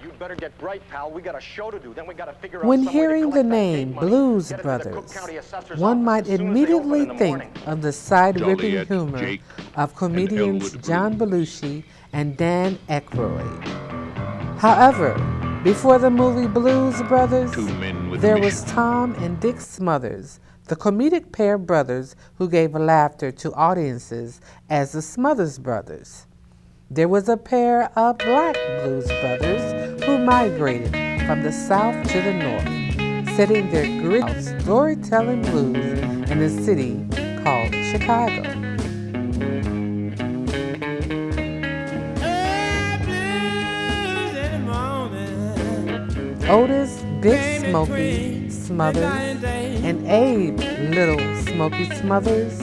You'd better get bright, pal. We got a show to do. Then we got to figure out When some way to hearing the collect that name gate money, Blues get it to the Cook Brothers, County Assessor's one office might as soon as they open immediately in the think morning. of the side-ripping Joliet, humor Jake, of comedians Elwood John Blues. Belushi and Dan Aykroyd. However, before the movie Blues Brothers, Two men with a there mission. was Tom and Dick Smothers, the comedic pair of brothers who gave laughter to audiences as the Smothers Brothers. There was a pair of black blues brothers who migrated from the south to the north, setting their gritty storytelling blues in a city called Chicago. Otis Big Smokey Smothers and Abe Little Smokey Smothers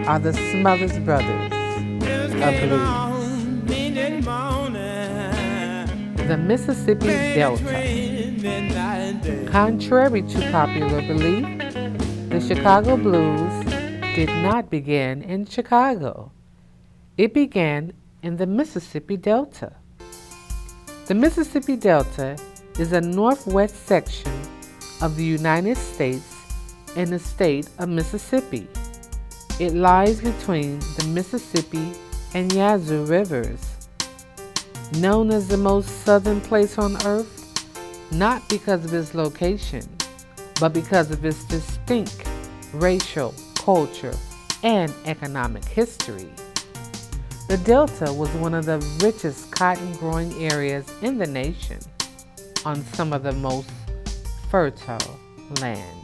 are the Smothers Brothers of blues. The Mississippi Delta. Contrary to popular belief, the Chicago Blues did not begin in Chicago. It began in the Mississippi Delta. The Mississippi Delta is a northwest section of the United States in the state of Mississippi. It lies between the Mississippi and Yazoo rivers. Known as the most southern place on earth, not because of its location, but because of its distinct racial, culture, and economic history. The Delta was one of the richest cotton-growing areas in the nation on some of the most fertile land.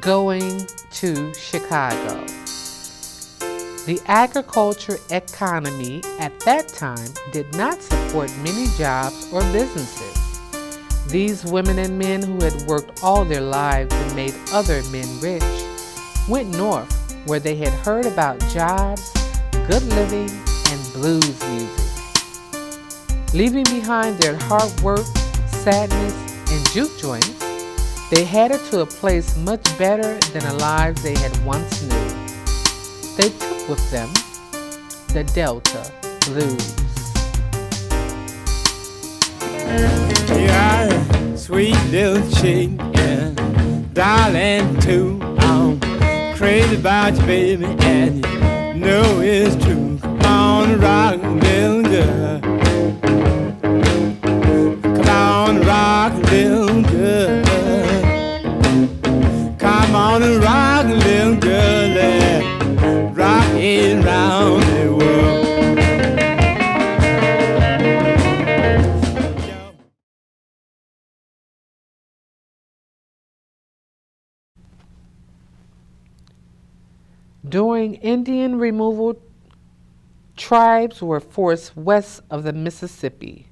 Going to Chicago. The agriculture economy at that time did not support many jobs or businesses. These women and men who had worked all their lives and made other men rich went north where they had heard about jobs, good living, and blues music. Leaving behind their hard work, sadness, and juke joints, they headed to a place much better than the lives they had once knew. They took with them the Delta Blues. Yeah, sweet little chicken, darling too. I'm crazy about you, baby, and you know it's true. Come on, rock, little girl. Come on, rock, little girl. Come on and rock, little girl, rock it round the world. During Indian removal, tribes were forced west of the Mississippi.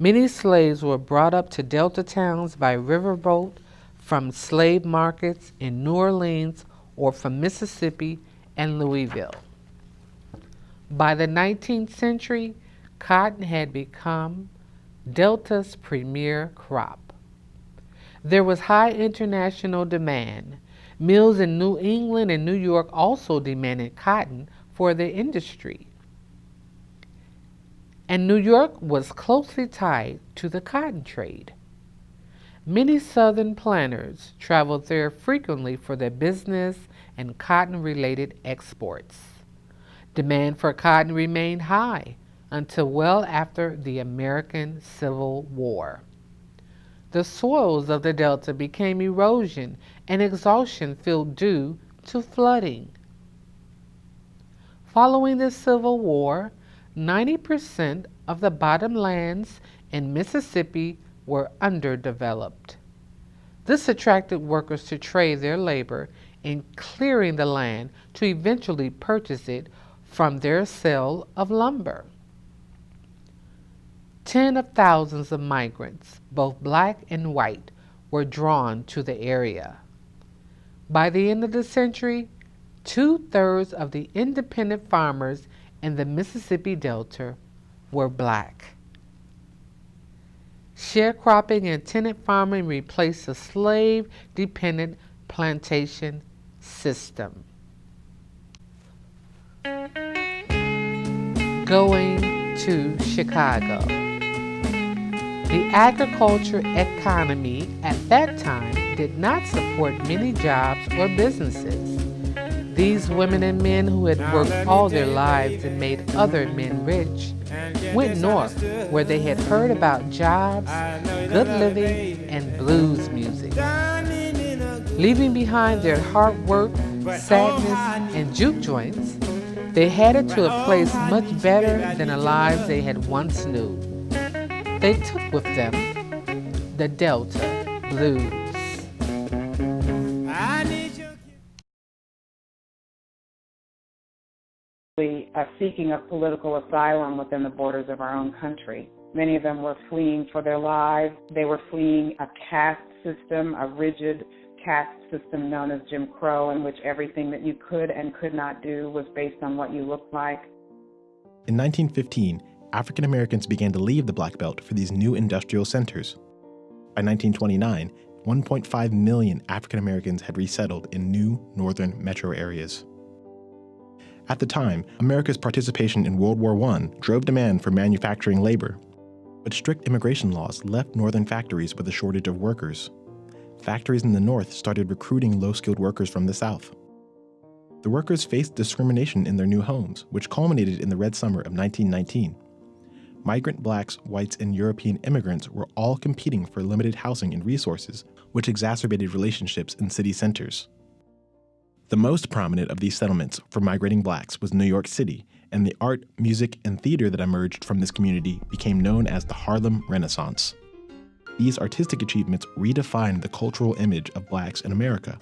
Many slaves were brought up to Delta towns by riverboat from slave markets in New Orleans or from Mississippi and Louisville. By the 19th century, cotton had become Delta's premier crop. There was high international demand. Mills in New England and New York also demanded cotton for their industry. And New York was closely tied to the cotton trade. Many Southern planters traveled there frequently for their business and cotton-related exports. Demand for cotton remained high until well after the American Civil War. The soils of the Delta became erosion and exhaustion filled due to flooding. Following the Civil War, 90% of the bottomlands in Mississippi were underdeveloped. This attracted workers to trade their labor in clearing the land to eventually purchase it from their sale of lumber. Tens of thousands of migrants, both black and white, were drawn to the area. By the end of the century, 2/3 of the independent farmers in the Mississippi Delta were black. Sharecropping and tenant farming replaced the slave-dependent plantation system. Going to Chicago. The agriculture economy at that time did not support many jobs or businesses. These women and men who had worked all their lives and made other men rich went north where they had heard about jobs, good living, and blues music. Leaving behind their hard work, sadness, and juke joints, they headed to a place much better than the lives they had once knew. They took with them the Delta Blues. Seeking of political asylum within the borders of our own country. Many of them were fleeing for their lives. They were fleeing a caste system, a rigid caste system known as Jim Crow, in which everything that you could and could not do was based on what you looked like. In 1915, African Americans began to leave the Black Belt for these new industrial centers. By 1929, 1.5 million African Americans had resettled in new northern metro areas. At the time, America's participation in World War I drove demand for manufacturing labor, but strict immigration laws left northern factories with a shortage of workers. Factories in the north started recruiting low-skilled workers from the south. The workers faced discrimination in their new homes, which culminated in the Red Summer of 1919. Migrant blacks, whites, and European immigrants were all competing for limited housing and resources, which exacerbated relationships in city centers. The most prominent of these settlements for migrating blacks was New York City, and the art, music, and theater that emerged from this community became known as the Harlem Renaissance. These artistic achievements redefined the cultural image of blacks in America.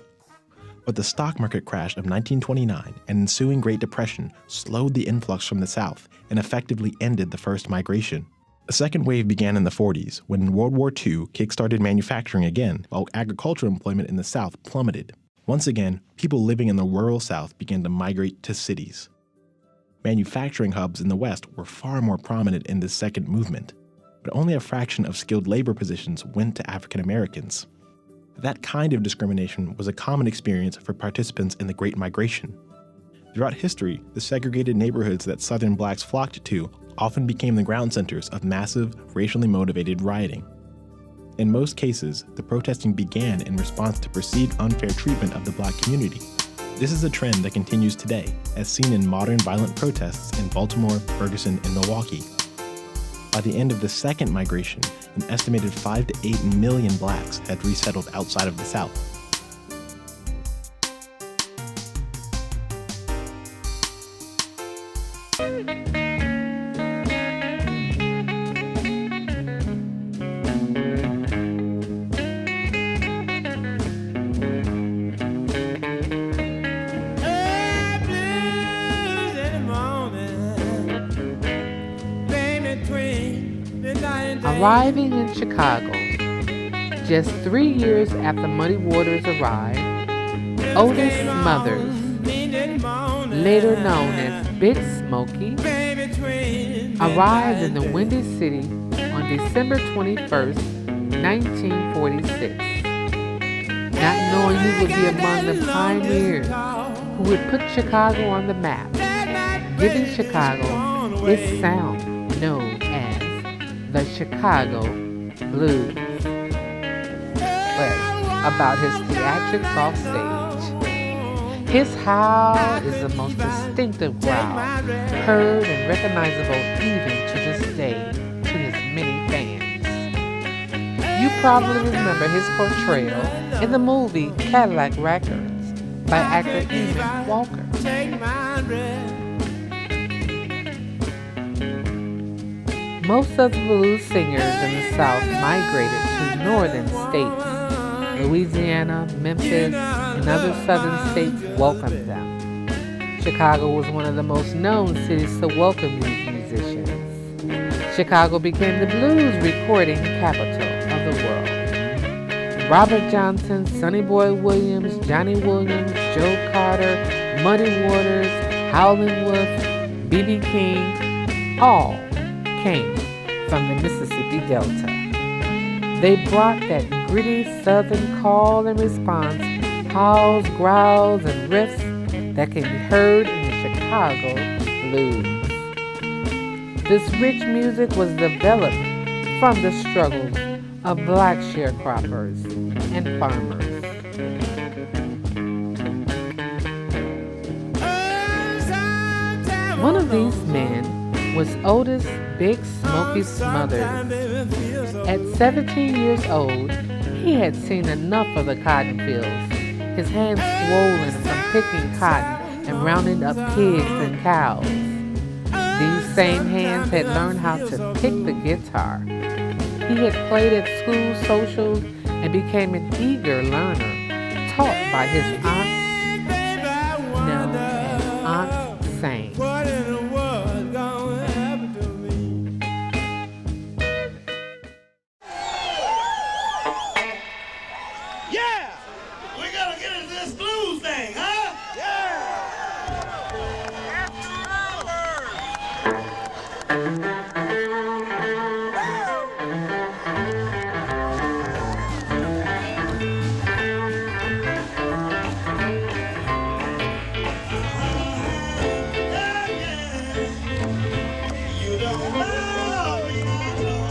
But the stock market crash of 1929 and ensuing Great Depression slowed the influx from the South and effectively ended the first migration. A second wave began in the 40s, when in World War II kick-started manufacturing again, while agricultural employment in the South plummeted. Once again, people living in the rural South began to migrate to cities. Manufacturing hubs in the West were far more prominent in this second movement, but only a fraction of skilled labor positions went to African Americans. That kind of discrimination was a common experience for participants in the Great Migration. Throughout history, the segregated neighborhoods that Southern blacks flocked to often became the ground centers of massive, racially motivated rioting. In most cases, the protesting began in response to perceived unfair treatment of the black community. This is a trend that continues today, as seen in modern violent protests in Baltimore, Ferguson, and Milwaukee. By the end of the second migration, an estimated 5 to 8 million blacks had resettled outside of the South. Arriving in Chicago, just 3 years after Muddy Waters arrived, Otis Smothers, later known as Big Smokey, arrived in the Windy City on December 21st, 1946. Not knowing he would be among the pioneers who would put Chicago on the map, giving Chicago its sound known as the Chicago Blues. But about his theatrics off stage, his howl is the most distinctive growl, heard and recognizable even to this day to his many fans. You probably remember his portrayal in the movie Cadillac Records by actor Ian Walker. Most of the blues singers in the South migrated to northern states. Louisiana, Memphis, and other southern states welcomed them. Chicago was one of the most known cities to welcome these musicians. Chicago became the blues recording capital of the world. Robert Johnson, Sonny Boy Williams, Johnny Williams, Joe Carter, Muddy Waters, Howlin' Wolf, B.B. King, all came from the Mississippi Delta. They brought that gritty southern call and response, howls, growls, and riffs that can be heard in the Chicago blues. This rich music was developed from the struggles of black sharecroppers and farmers. One of these men was Otis Big Smokey Smothers. At 17 years old, he had seen enough of the cotton fields, his hands swollen from picking cotton and rounding up pigs and cows. These same hands had learned how to pick the guitar. He had played at school socials and became an eager learner, taught by his aunt, known as Aunt Sang. What in the world gonna happen to me? Yeah! We gotta get into this blues thing, huh? Yeah! You don't love me, I know.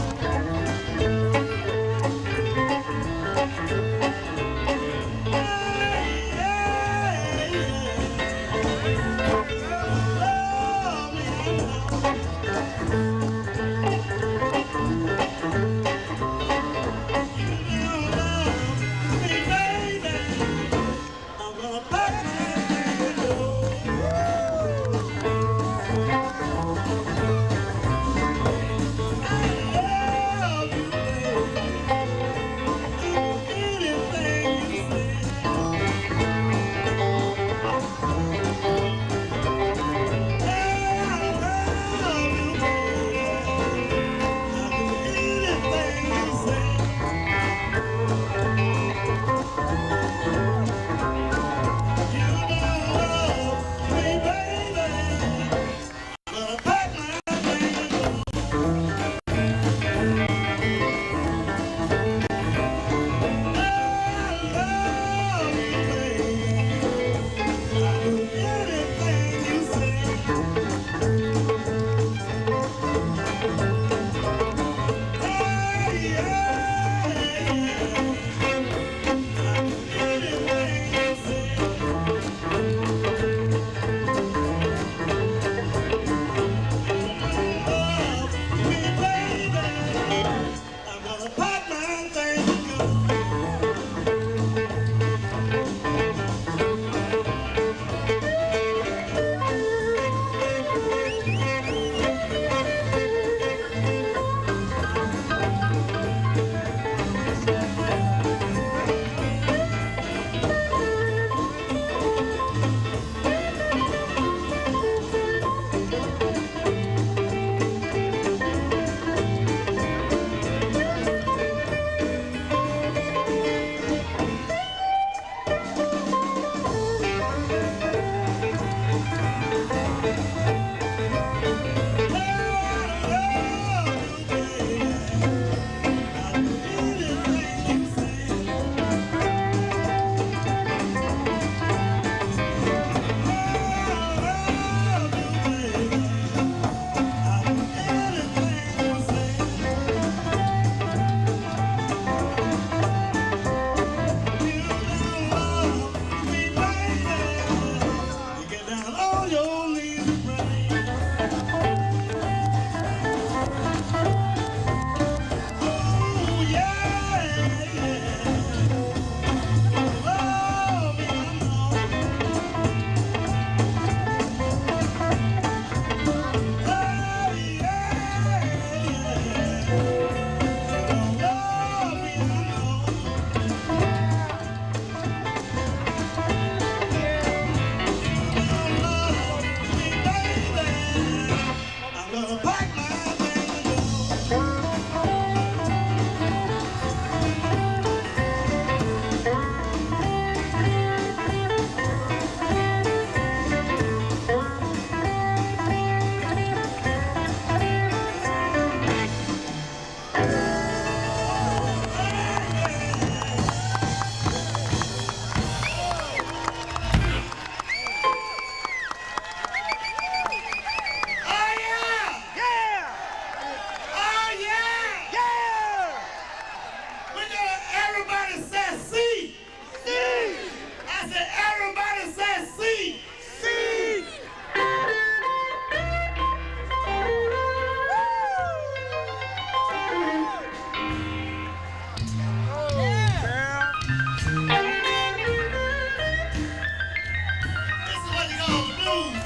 said, everybody says C. C. This is what you call the blues.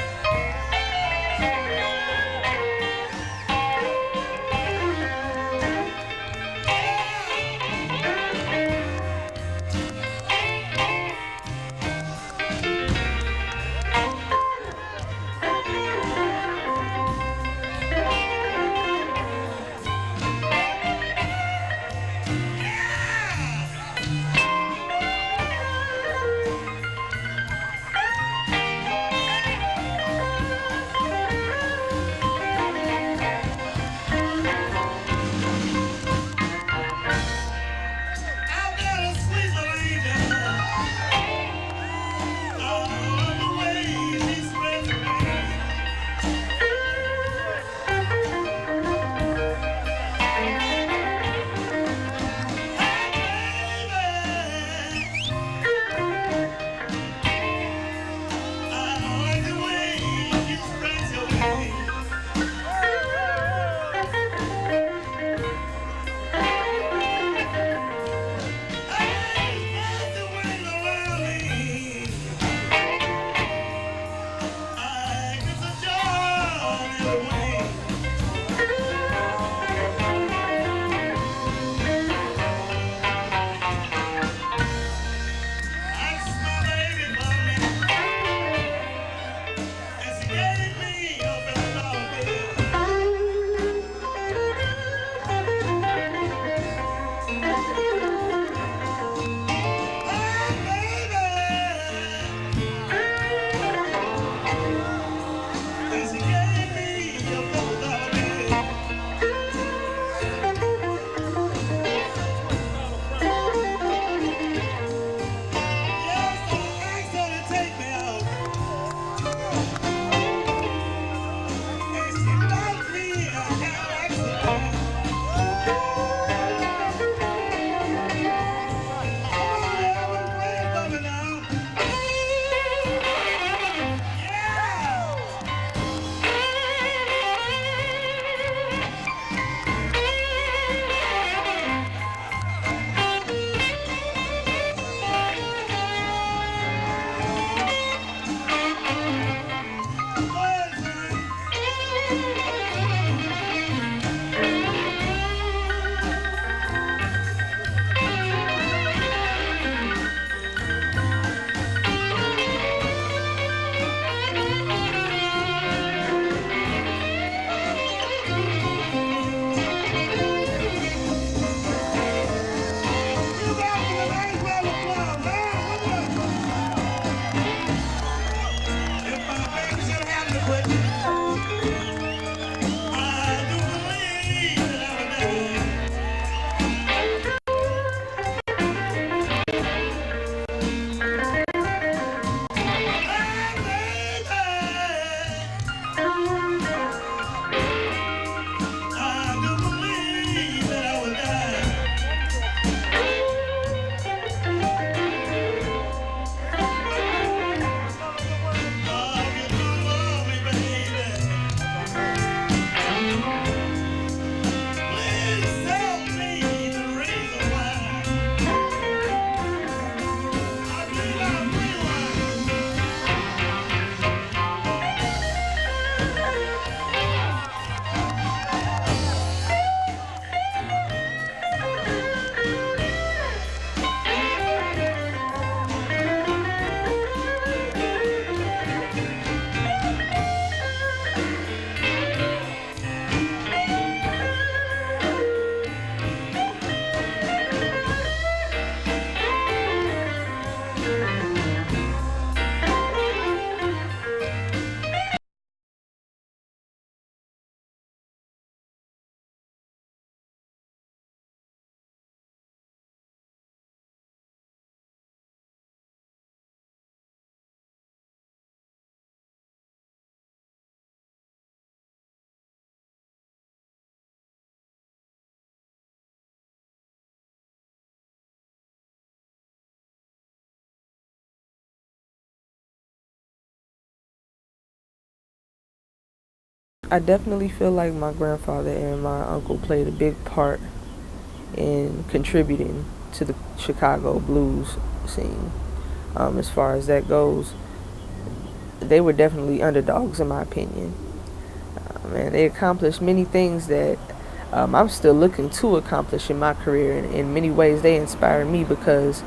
I definitely feel like my grandfather and my uncle played a big part in contributing to the Chicago blues scene. As far as that goes, they were definitely underdogs in my opinion. And they accomplished many things that I'm still looking to accomplish in my career. And in many ways, they inspire me because,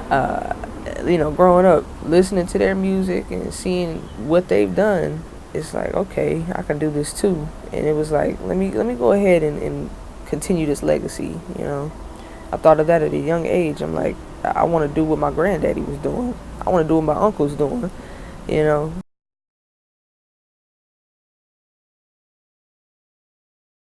growing up, listening to their music and seeing what they've done, it's like, okay, I can do this too. And it was like, let me go ahead and continue this legacy. I thought of that at a young age. I'm like, I want to do what my granddaddy was doing. I want to do what my uncle's doing.